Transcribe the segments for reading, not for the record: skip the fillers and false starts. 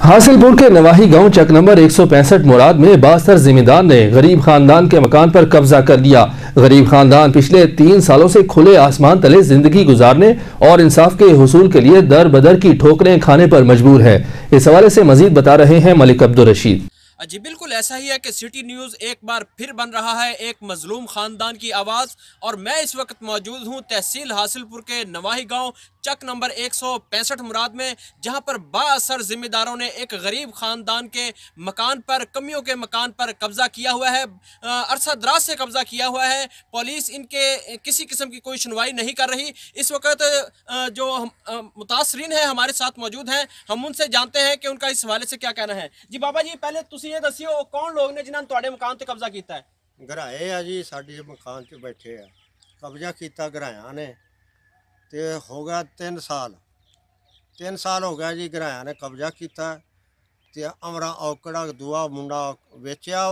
हासिलपुर के नवाही गांव चक नंबर 165 मुराद में बासर जिम्मेदार ने गरीब खानदान के मकान पर कब्जा कर लिया। गरीब खानदान पिछले 3 सालों से खुले आसमान तले जिंदगी गुजारने और इंसाफ के हुसूल के लिए दर बदर की ठोकरें खाने पर मजबूर है। इस हवाले से मजीद बता रहे हैं मलिक अब्दुल रशीद। जी बिल्कुल ऐसा ही है कि सिटी न्यूज़ एक बार फिर बन रहा है एक मजलूम ख़ानदान की आवाज़। और मैं इस वक्त मौजूद हूँ तहसील हासिलपुर के नवाही गांव चक नंबर 165 मुराद में, जहां पर बाअसर ज़िम्मेदारों ने एक गरीब ख़ानदान के मकान पर, कमियों के मकान पर कब्ज़ा किया हुआ है। अरसा दराज से कब्ज़ा किया हुआ है। पुलिस इनके किसी किस्म की कोई सुनवाई नहीं कर रही। इस वक्त जो मुतासरीन है हमारे साथ मौजूद हैं, हम उनसे जानते हैं कि उनका इस हवाले से क्या कहना है। जी बाबा जी, पहले तुसी ये दसियो कौन लोग ने जिन्होंने तुहाडे मकान ते कब्जा किया है? घराए आ जी, साडे मकान 'च बैठे आ। कब्जा किया घराया ने ते हो गया 3 साल। 3 साल हो गया जी घराया ने कब्जा किया। ते अमरा औकड़ा दूआ मुंडा वेचिया,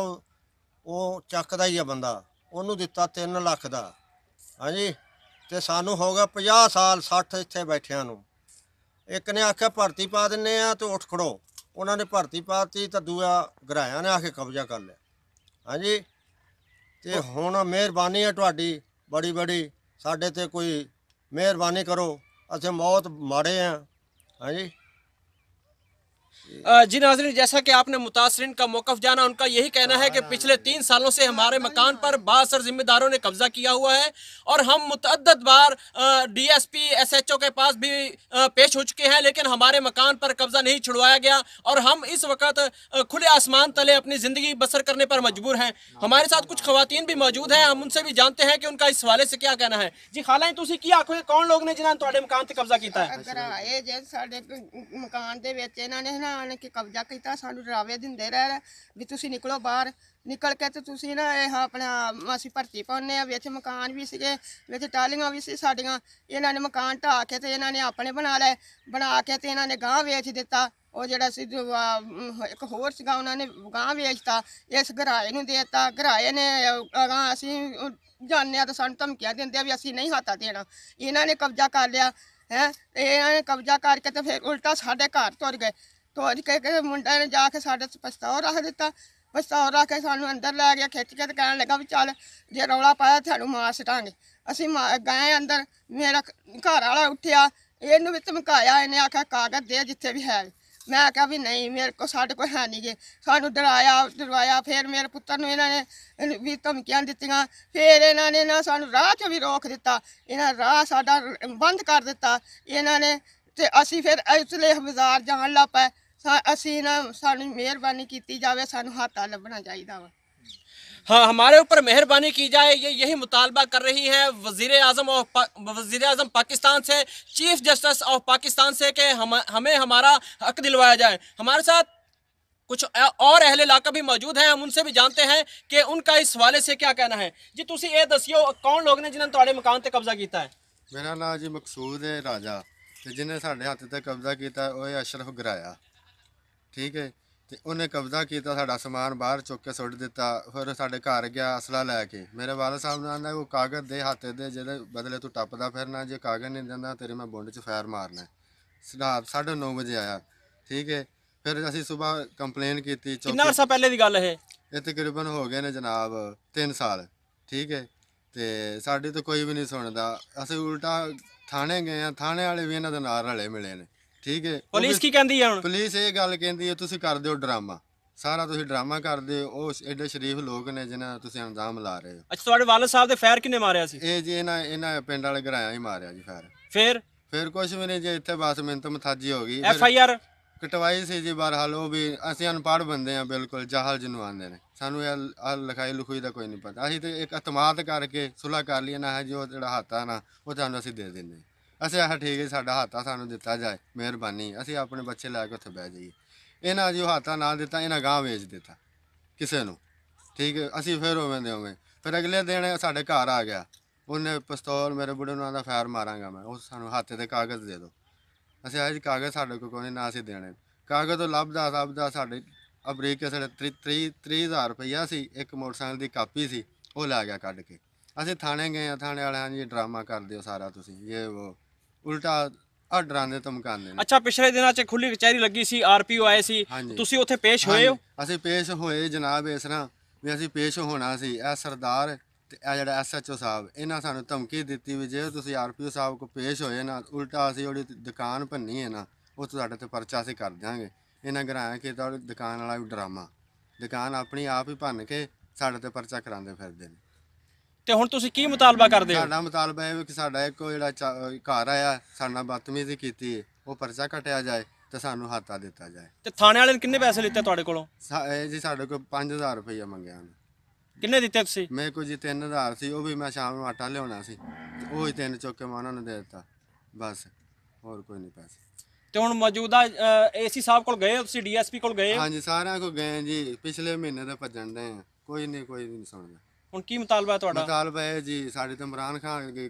वो चक दा ही है बंदा, उन्होंने दिता 3 लाख का। हाँ जी, तो सानू हो गया 50 साल 60 इत्थे बैठिया नू। एक ने आख्या भर्ती पा दिन्ने आ तो उठ खड़ो, उन्होंने भर्ती पाती तो दूआ घराया ने आके कब्जा कर लिया। हाँ जी, तो हुण मेहरबानी है तुहाडी बड़ी बड़ी, साडे ते कोई मेहरबानी करो, असें मौत मारे हैं। हाँ जी। जी नाज़रीन, जैसा कि आपने मुतासरीन का मौक़िफ़ जाना, उनका यही कहना है कि पिछले 3 सालों से हमारे मकान पर बाअसर ज़िम्मेदारों ने कब्ज़ा किया हुआ है और हम मुतअद्दिद बार DSP SHO के पास भी पेश हो चुके हैं, लेकिन हमारे मकान पर कब्ज़ा नहीं छुड़वाया गया और हम इस वक्त खुले आसमान तले अपनी ज़िंदगी बसर करने पर मजबूर हैं। हमारे साथ कुछ ख़वातीन भी मौजूद हैं, हम उनसे भी जानते हैं कि उनका इस हवाले से क्या कहना है। जी खाला, तुसीं की आखो, कौन लोग ने जिन्होंने तुहाडे मकान पर कब्ज़ा किया है? मकान दे विच इन्हां ने ना आण के कब्जा किया, सानू डरावे दिंदे रहे भी तुसीं निकलो बाहर, निकल के तो तुसीं ना अपना असीं भर्ती पाउने आ। विच मकान भी सीगे, विच टालियां भी सी साडियां। इन्हां ने मकान ढा के ते इन्हां ने अपने बना लए, बना के ते इन्हां ने गांह वेच दिता। वो जिहड़ा सी एक होर सीगा उन्होंने गांह वेचता, इस घराए नूं देता। घराए ने अगां असीं जाने आ तो सानू धमकियां दिंदे आ भी असीं नहीं हाथा देना। इन्हां ने कब्जा कर लिया है, इन्हां ने कब्जा करके तो फिर उल्टा साडे घर तुर गए। तोड़ के मुंडे ने जाके साढ़े पछताओ रख दिता। पछताओ रख के सानू अंदर लै गया खिच के, तो कहने लगा भी चल जे रौला पाया थानू मार सटांगे। असीं गए अंदर, मेरा घर वाला उठिया, इनू भी धमकाया, इन्हें आख्या कागज दे जिथे भी है। मैं आख्या भी नहीं, मेरे को साढ़े को है नहीं गे। सानू डरवाया। फिर मेरे पुत्र नू इन्होंने भी धमकियां दित्तियां। फिर इन्होंने ना सानू राह चो भी रोक दिता, इन्हें राह साडा बंद कर दिता इन्होंने। ते असीं फिर इसलिए बाजार जान लग पे। असीं ना सानू मेहरबानी की जाए, सानू हाथा लभना चाहिए वा। हाँ, हमारे ऊपर मेहरबानी की जाए, ये यही मुतालबा कर रही है वज़ीर आज़म पाकिस्तान से, चीफ जस्टिस ऑफ पाकिस्तान से कि हमें हमारा हक दिलवाया जाए। हमारे साथ कुछ और अहले इलाका भी मौजूद हैं, हम उनसे भी जानते हैं कि उनका इस हवाले से क्या कहना है। जी तुसीं ये दसियो कौन लोग ने जिन्होंने तुहाडे मकान ते कब्जा किया है? मेरा नाम जी मकसूद है राजा, तो जिन्हें साढ़े हाथ से कब्जा किया वो है अशरफ गराया। ठीक है, तो उन्हें कब्जा किया, साड़ा समान बाहर चुक के सुट दिता। फिर साढ़े घर गया असला लैके, मेरे वाल साहब ने आंदा वो कागज दे हाथ दे, जिहदे बदले तू टपदा फिरना, जे कागज नहीं देंदा तेरे मैं बुंड च फैर मारना। रात 9:30 बजे आया। ठीक है, फिर असीं सुबह कंप्लेन की। कितना अरसा पहले की गल है? ये तकरीबन हो गए ने जनाब 3 साल। ठीक है, तो साड़ी तो कोई भी नहीं सुनता। असीं उल्टा थाने गए हैं, थाने वाले भी इन्हां दे नाल रले मिले ने। ठीक है, पुलिस की कहती है? पुलिस ये गल कहती है तुसीं कर दिओ ड्रामा, सारा तुसीं ड्रामा करदे हो। एडे शरीफ लोग ने जिन्हां तुसीं इल्जाम ला रहे हो। अच्छा, तुहाडे वालिद साहब दे फैर किन्ने मारिया सी? ये जी इन्हां पिंड वाले घराया ही मारिया जी फैर। फिर कुछ भी नहीं जी, इत्थे बस मिन्नत मथाजी हो गई। FIR कटवाई सी जी, बहरहाल वो भी असीं अनपढ़ बंदे हैं, बिल्कुल जाहल जिन्हों आंदे ने, सानू लिखाई लुखाई का कोई नहीं पता। असीं तो एक अतमाद करके सुलह कर लिया ना है जी, वो जिहड़ा हत्थ आ ना वो तुहानू असीं दे दिंदे। असीं आखिया ठीक है, साडा हत्थ आ सानू दिता जाए, मेहरबानी, असीं अपने बच्चे लैके उत्थे बह जाइए। इन्हां जी हत्थ ना दिता, इन्हां गांह वेच दिता किसी नू। ठीक है, असीं फिर उवें दे उवें। फिर अगले दिन साडे घर आ गया, उन्हें पिस्तौल मेरे बुढ़े नूं आंदा फैर मारांगा मैं, उस सानू हत्थ ते कागज़ दे दो। असीं आखिया जी कागज़ साडे कोल कोई नहीं, ना असीं देने। कागज़ तो लभदा साडे अमरीक के साढ़े 30,000 रुपया सी, एक मोटरसाइकिल की कापी सी, वो लै गया कढ़ के। असीं थाने गए, थाने वाले जी ड्रामा कर दिओ सारा तुसीं, ये वो उल्टा ਆ ਡਰਾਉਂਦੇ ਧਮਕਾਉਂਦੇ ਨੇ। ਅੱਛਾ, ਪਿਛਲੇ ਦਿਨਾਂ 'ਚ ਖੁੱਲੀ ਕਚਹਿਰੀ ਲੱਗੀ ਸੀ, ਆਰਪੀਓ ਆਏ ਸੀ, ਹਾਂਜੀ। ਤੁਸੀਂ ਉੱਥੇ ਪੇਸ਼ ਹੋਏ ਹੋ? ਅਸੀਂ ਪੇਸ਼ ਹੋਏ ਜਨਾਬ, ਇਸ ਤਰ੍ਹਾਂ ਵੀ ਅਸੀਂ ਪੇਸ਼ ਹੋਣਾ ਸੀ। ਇਹ ਸਰਦਾਰ ਤੇ ਇਹ ਜਿਹੜਾ SHO ਸਾਹਿਬ, ਇਹਨਾਂ ਸਾਨੂੰ ਧਮਕੀ ਦਿੱਤੀ ਵੀ ਜੇ ਤੁਸੀਂ ਆਰਪੀਓ ਸਾਹਿਬ ਕੋ ਪੇਸ਼ ਹੋਏ ਨਾ, ਉਲਟਾ ਅਸੀਂ ਉਹਦੀ ਦੁਕਾਨ ਭੰਨੀ ਹੈ ਨਾ, ਉਹ ਤੁਹਾਡੇ ਤੇ ਪਰਚਾ ਅਸੀਂ ਕਰ ਦਿਆਂਗੇ। ਇਹਨਾਂ ਗਰਾਇਆ ਕੀਤਾ ਉਹਦੀ ਦੁਕਾਨ ਵਾਲਾ ਵੀ ਡਰਾਮਾ, ਦੁਕਾਨ ਆਪਣੀ ਆਪ ਹੀ ਭੰਨ ਕੇ ਸਾਡੇ ਤੇ ਪਰਚਾ ਕਰਾਉਂਦੇ ਫਿਰਦੇ ਨੇ। ਤੇ ਹੁਣ ਤੁਸੀਂ ਕੀ ਮੁਤਾਲਬਾ ਕਰਦੇ ਹੋ? ਸਾਡਾ ਮੁਤਾਲਬਾ ਇਹ ਵੀ ਕਿ ਸਾਡਾ ਇੱਕ ਜਿਹੜਾ ਘਰ ਆਇਆ ਸਾਡੇ ਨਾਲ ਬਦਤਮੀਜ਼ੀ ਕੀਤੀ ਹੈ, ਉਹ ਪਰਚਾ ਕੱਟਿਆ ਜਾਏ ਤੇ ਸਾਨੂੰ ਹੱਥਾ ਦਿੱਤਾ ਜਾਏ। ਤੇ ਥਾਣੇ ਵਾਲੇ ਨੇ ਕਿੰਨੇ ਪੈਸੇ ਲਿੱਤੇ ਤੁਹਾਡੇ ਕੋਲੋਂ? ਇਹ ਜੀ ਸਾਡੇ ਕੋਲ 5000 ਰੁਪਈਆ ਮੰਗਿਆ ਉਹਨੇ। ਕਿੰਨੇ ਦਿੱਤੇ ਤੁਸੀਂ? ਮੇਰੇ ਕੋਲ ਜੀ 3000 ਸੀ, ਉਹ ਵੀ ਮੈਂ ਸ਼ਾਮ ਨੂੰ ਆਟਾ ਲਿਆਉਣਾ ਸੀ, ਉਹ ਹੀ 3 ਚੁੱਕ ਕੇ ਮੈਂ ਉਹਨਾਂ ਨੂੰ ਦੇ ਦਿੱਤਾ, ਬਸ ਹੋਰ ਕੋਈ ਨਹੀਂ ਪੈਸੇ। ਤੇ ਹੁਣ ਮੌਜੂਦਾ AC ਸਾਹਿਬ ਕੋਲ ਗਏ ਹੋ ਤੁਸੀਂ, DSP ਕੋਲ ਗਏ ਹੋ? ਹਾਂਜੀ, ਸਾਰਿਆਂ ਕੋਲ ਗਏ ਜੀ, ਪਿਛਲੇ ਮਹੀਨੇ ਦੇ ਭੱਜਣ ਦੇ ਆ, ਕੋਈ ਨਹੀਂ ਸੁਣਦਾ। ਹੁਣ ਕੀ ਮੁਤਾਲਬਾ ਹੈ ਤੁਹਾਡਾ? ਮੁਤਾਲਬਾ ਹੈ ਜੀ, ਸਾਡੀ ਤਾਂ ਇਮਰਾਨ ਖਾਨ ਦੀ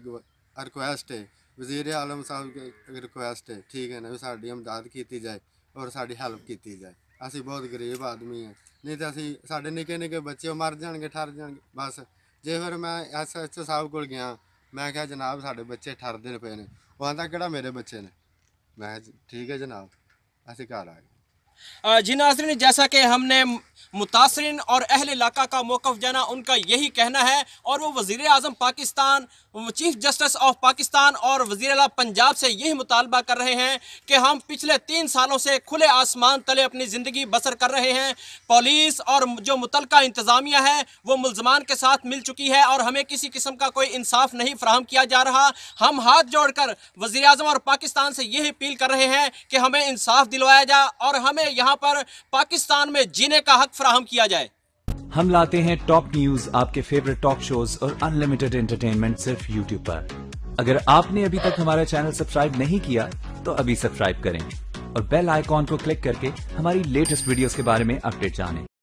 ਰਿਕੁਐਸਟ ਹੈ, ਵਜ਼ੀਰ ਆਲਮ ਸਾਹਿਬ ਦੀ ਰਿਕੁਐਸਟ ਹੈ, ਠੀਕ ਹੈ ਨਾ, ਵੀ ਸਾਡੀ ਇਮਦਾਦ ਕੀਤੀ ਜਾਏ ਔਰ ਸਾਡੀ ਹੈਲਪ ਕੀਤੀ ਜਾਏ। ਅਸੀਂ ਬਹੁਤ ਗਰੀਬ ਆਦਮੀ ਹਾਂ, ਨਹੀਂ ਤਾਂ ਅਸੀਂ ਸਾਡੇ ਨਿੱਕੇ ਨਿੱਕੇ ਬੱਚੇ ਉਹ ਮਰ ਜਾਣਗੇ, ਠਰ ਜਾਣਗੇ ਬਸ। ਜੇ ਫਿਰ ਮੈਂ SHO ਸਾਹਿਬ ਕੋਲ ਗਿਆ, ਮੈਂ ਕਿਹਾ ਜਨਾਬ ਸਾਡੇ ਬੱਚੇ ਠਰਦੇ ਪਏ ਨੇ, ਉਹ ਆਂਦਾ ਕਿਹੜਾ ਮੇਰੇ ਬੱਚੇ ਨੇ, मैं ठीक है जनाब, ऐसे घर आ गए। जी नाज़रीन, जैसा कि हमने मुतासरीन और अहल इलाका का मौक़िफ़ जाना, उनका यही कहना है और वो वज़ीर आज़म Pakistan, chief justice of Pakistan और वज़ीर आला पंजाब से यही मुतालबा कर रहे हैं कि हम पिछले 3 सालों से खुले आसमान तले अपनी ज़िंदगी बसर कर रहे हैं। पुलिस और जो मुतलका इंतज़ामिया है वो मुल्ज़मान के साथ मिल चुकी है और हमें किसी किस्म का कोई इंसाफ नहीं फराहम किया जा रहा। हम हाथ जोड़कर वज़ीर आज़म और पाकिस्तान से यही अपील कर रहे हैं कि हमें इंसाफ दिलवाया जाए और हमें यहाँ पर पाकिस्तान में जीने का हक फराहम किया जाए। हम लाते हैं टॉप न्यूज, आपके फेवरेट टॉक शोज और अनलिमिटेड एंटरटेनमेंट सिर्फ YouTube पर। अगर आपने अभी तक हमारा चैनल सब्सक्राइब नहीं किया तो अभी सब्सक्राइब करें और बेल आइकॉन को क्लिक करके हमारी लेटेस्ट वीडियोस के बारे में अपडेट जानें।